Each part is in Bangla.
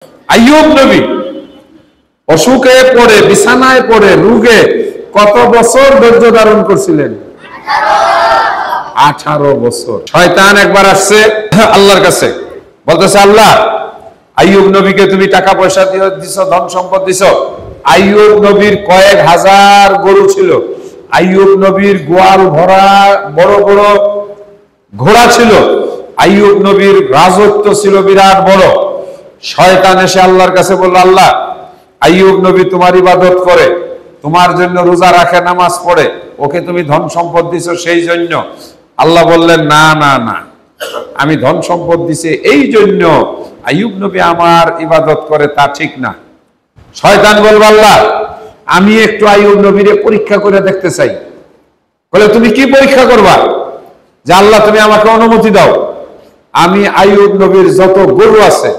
আইয়ুব নবী অসুখে পড়ে বিছানায় পড়ে রোগে কত বছর ধৈর্য ধারণ করছিলেন? 18 বছর। শয়তান একবার আসছে আল্লাহর কাছে, বলতেছে, আল্লাহ, আইয়ুব নবীকে তুমি টাকা পয়সা দিছো, ধন সম্পদ দিছো। আইয়ুব নবীর কয়েক হাজার গরু ছিল, আইয়ুব নবীর গোয়াল ভরা বড় বড় ঘোড়া ছিল, আইয়ুব নবীর রাজত্ব ছিল বিরাট বড়। শয়তান এসে আল্লাহর কাছে বলল, আল্লাহ, আইয়ুব নবী তোমার ইবাদত করে, তোমার জন্য রোজা রাখে, নামাজ পড়ে, ওকে তুমি ধন সম্পদ দিছো সেই জন্য। আল্লাহ বললেন, না না না, আমি ধন সম্পদ দিছি এই জন্য আইয়ুব নবী আমার ইবাদত করে, তা ঠিক না। শয়তান বলল, আল্লাহ, আমি একটু আইয়ুব নবীরে পরীক্ষা করে দেখতে চাই। বলে, তুমি কি পরীক্ষা করবা? যে আল্লাহ, তুমি আমাকে অনুমতি দাও, আমি আইয়ুব নবীর যত গরু আছে,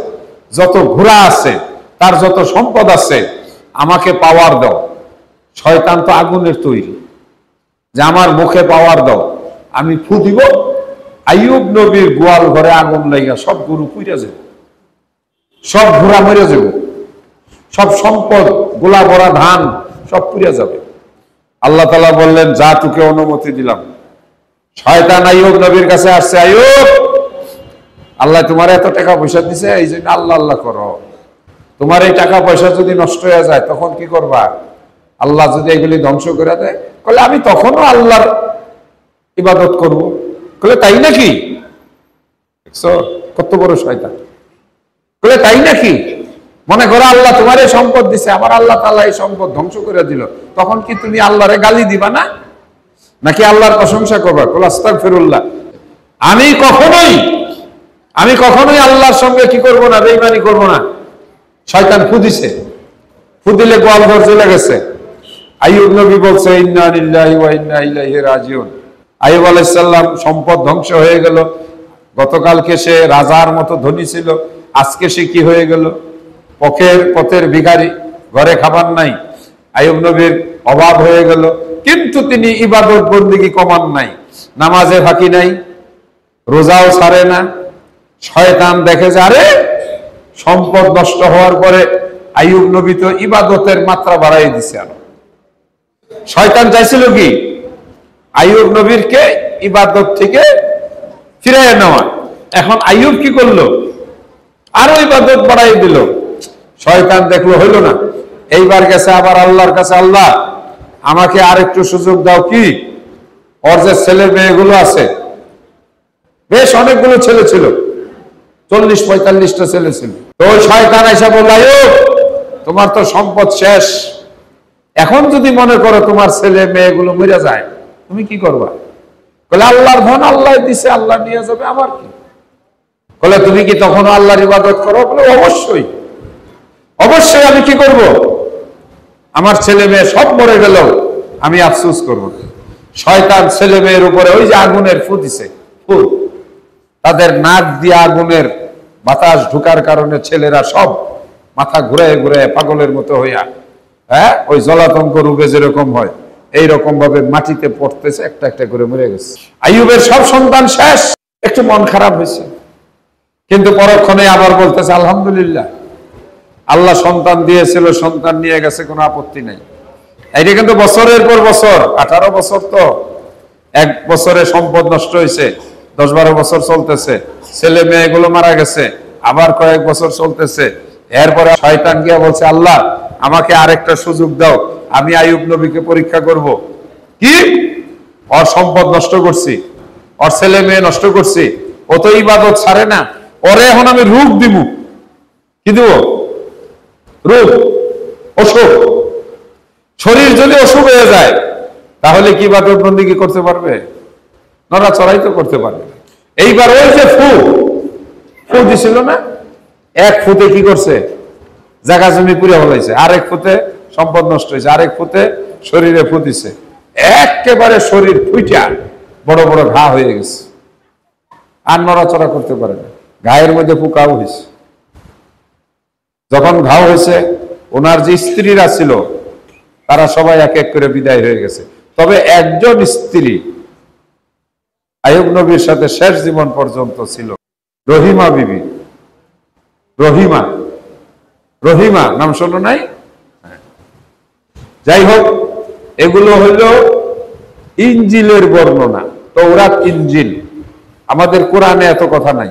যত ঘোড়া আছে, তার যত সম্পদ আছে, আমাকে পাওয়ার দাও। শয়তান তো আগুনের তৈরি, যে আমার মুখে পাওয়ার দাও, আমি ফু দিব, আইয়ুব নবীর গোয়াল ঘরে আগুন লাগা সব গরু পুড়ে যাবে, সব ঘোড়া মরে যাবে, সব সম্পদ গোলা ভরা ধান সব পুড়ে যাবে। আল্লাহ তাআলা বললেন, যা, তোকে অনুমতি দিলাম। শয়তান আইয়ুব নবীর কাছে আসছে, আইয়ুব, আল্লাহ তোমার এত টাকা পয়সা দিছে, এই জন্য আল্লাহ আল্লাহ করো। তোমার এই টাকা পয়সা যদি নষ্ট হয়ে যায় তখন কি করবা? আল্লাহ যদি এগুলি ধ্বংস করে দেয়, বলে আমি তখনও আল্লাহর ইবাদত করব। বলে, তাই নাকি? কত বড় শয়তান! বলে, তাই নাকি? মনে করো আল্লাহ তোমার এই সম্পদ দিছে, আমার আল্লাহ তাআলা এই সম্পদ ধ্বংস করে দিল, তখন কি তুমি আল্লাহরে গালি দিবা না, নাকি আল্লাহর প্রশংসা করবা? বলে, আস্তাগফিরুল্লাহ, আমি কখনোই আল্লাহর সঙ্গে কি করব না, বেঈমানি করব না। শয়তান ফু দিছে, ফু দিলে গোয়াল ঘর চলে গেছে। আইয়ুব নবী বলছে, ইন্না লিল্লাহি ওয়া ইন্না ইলাইহি রাজিউন। আইয়ুব আলাইহিস সালাম সম্পদ ধ্বংস হয়ে গেল। গতকালকে সে রাজার মতো ধনী ছিল, আজকে সে কি হয়ে গেল? পথের ভিখারি, ঘরে খাবার নাই। আইয়ুব নবীর অভাব হয়ে গেল, কিন্তু তিনি ইবাদত বন্দেগী কমান নাই, নামাজে ফাঁকি নাই, রোজাও ছাড়ে না। শয়তান দেখে যে আরে সম্পদ নষ্ট হওয়ার পরে আইয়ুব নবী তো ইবাদতের মাত্রা বাড়াই দিছে। আরো শয়তান চাইছিল কি? আইয়ুব নবীরকে ইবাদত থেকে ফিরিয়ে নেওয়া। এখন আইয়ুব কি করলো? আরো ইবাদত বাড়াই দিল। শয়তান দেখলো হইল না, এইবার গেছে আবার আল্লাহর কাছে, আল্লাহ, আমাকে আর একটু সুযোগ দাও। কি? ওর যে ছেলে মেয়েগুলো আছে, বেশ অনেকগুলো ছেলে ছিল, 40-45টা ছেলে ছিল। তো ওই শয়তান এসে বলল, আইয়ুব, তোমার তো সম্পদ শেষ, এখন যদি মনে করো তোমার ছেলে মেয়েগুলো মরে যায়, তুমি কি করবা? বলে, আল্লাহর ধন আল্লাহ দিছে, আল্লাহ নিয়ে যাবে, আমার কি? বলে, তুমি কি তখন আল্লাহর ইবাদত করো? বলে, অবশ্যই অবশ্যই। আমি কি করব? আমার ছেলে মেয়ে সব মরে গেল, আমি আফসোস করব। শয়তান ছেলে মেয়ের উপরে ওই যে আগুনের ফু দিছে, ফু, তাদের নাক দিয়ে আগুনের বাতাস ঢুকার কারণে ছেলেরা সব মাথা ঘুরে ঘুরে পাগলের মতো হইয়া, ওই জলাতঙ্ক রোগে যেরকম হয়, এইরকম ভাবে মাটিতে পড়তেছে, একটা একটা করে মরে গেছে। আইয়ুবের সব সন্তান শেষ। একটু মন খারাপ হয়েছে, কিন্তু পরক্ষণে আবার বলতেছে, আলহামদুলিল্লাহ, আল্লাহ সন্তান দিয়েছিল, সন্তান নিয়ে গেছে, কোনো আপত্তি নাই। এইটা কিন্তু বছরের পর বছর, 18 বছর, তো এক বছরে সম্পদ নষ্ট হয়েছে, 10-12 বছর চলতেছে, ছেলে মেয়েগুলো মারা গেছে, আবার কয়েক বছর চলতেছে। এরপরে শয়তান গিয়া বলছে, আল্লাহ, আমাকে আরেকটা সুযোগ দাও, আমি আইয়ুব নবীকে পরীক্ষা করব। কি? ওর সম্পদ নষ্ট করছি, ওর ছেলে মেয়ে নষ্ট করছি, ও তো ইবাদত ছাড়ে না, ওরে এখন আমি রোগ দিব। কি দিব? রোগ, অসুখ। শরীর যদি অসুখ হয়ে যায় তাহলে কি ইবাদত বন্দেগী করতে পারবে? নড়াচড়াই তো করতে পারবে। এইবার ওই যে ফু দিছিল না, এক ফুতে কি করছে? জায়গা জমি পুড়ে ফেলাইছে, আরেক ফুতে সম্পদ নষ্ট হয়েছে, আরেক ফুতে শরীরে ফু দিছে, একেবারে শরীর ফুইটা বড় বড় ঘা হয়ে গেছে, আর নড়াচড়া করতে পারে না। ঘায়ের মধ্যে পোকাও হয়েছে। যখন ঘাও হয়েছে, ওনার যে স্ত্রীরা ছিল তারা সবাই এক এক করে বিদায় হয়ে গেছে। তবে একজন স্ত্রী আইয়ুব নবীর সাথে শেষ জীবন পর্যন্ত ছিল, রহিমা বিবি। রহিমা রহিমা নাম শোনো নাই? যাই হোক, এগুলো হইল ইনজিলের বর্ণনা, তৌরাত ইনজিল। আমাদের কোরআনে এত কথা নাই।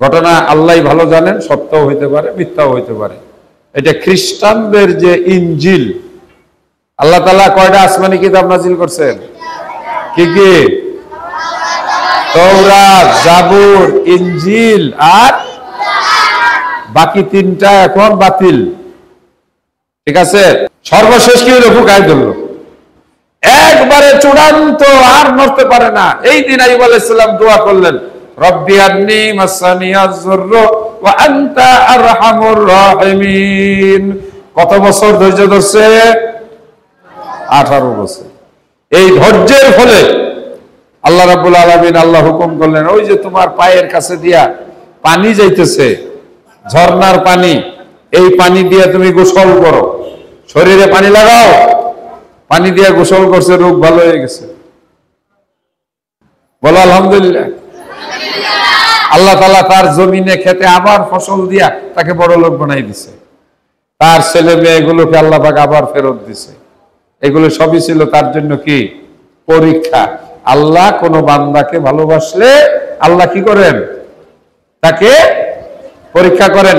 ঘটনা আল্লাহ ভালো জানেন, সত্যও হইতে পারে, মিথ্যাও হইতে পারে। এটা খ্রিস্টানদের যে ইনজিল, আল্লাহ তাআলা কয়টা আসমানি কিতাব নাজিল করছেন? কি কি? তৌরাত, জাবুর, ইনজিল আর বাকি তিনটা এখন বাতিল। ঠিক আছে? সর্বশেষ কি হলো? ফুকায় ধরল, একবারে চূড়ান্ত, আর নড়তে পারে না। এই দিন আইয়ুব আলাইহিস সালাম দোয়া করলেন, রব্বি আন্নী মাসানিয়াজ যুররু ওয়া আনতা আরহামুর রাহিমিন। কত বছর ধৈর্য ধরছে? 18 বছর। এই ধৈর্যের ফলে আল্লাহ রাব্বুল আলামিন আল্লাহ হুকুম করলেন, ওই যে তোমার পায়ের কাছে দিয়া পানি যাইতেছে, ঝর্ণার পানি, এই পানি দিয়ে তুমি গোসল করো, শরীরে পানি লাগাও। পানি দিয়ে গোসল করছে, রোগ ভালো হয়ে গেছে। বলো আলহামদুলিল্লাহ। আল্লাহ তাআলা তার জমিনে খেতে আবার ফসল দিয়া তাকে বড় লোক বানাই দিছে। তার ছেলে মেয়েগুলোকে আল্লাহ পাক আবার ফেরত দিছে। এগুলো সবই ছিল তার জন্য কি? পরীক্ষা। আল্লাহ কোন বান্দাকে ভালোবাসলে আল্লাহ কি করেন? তাকে পরীক্ষা করেন।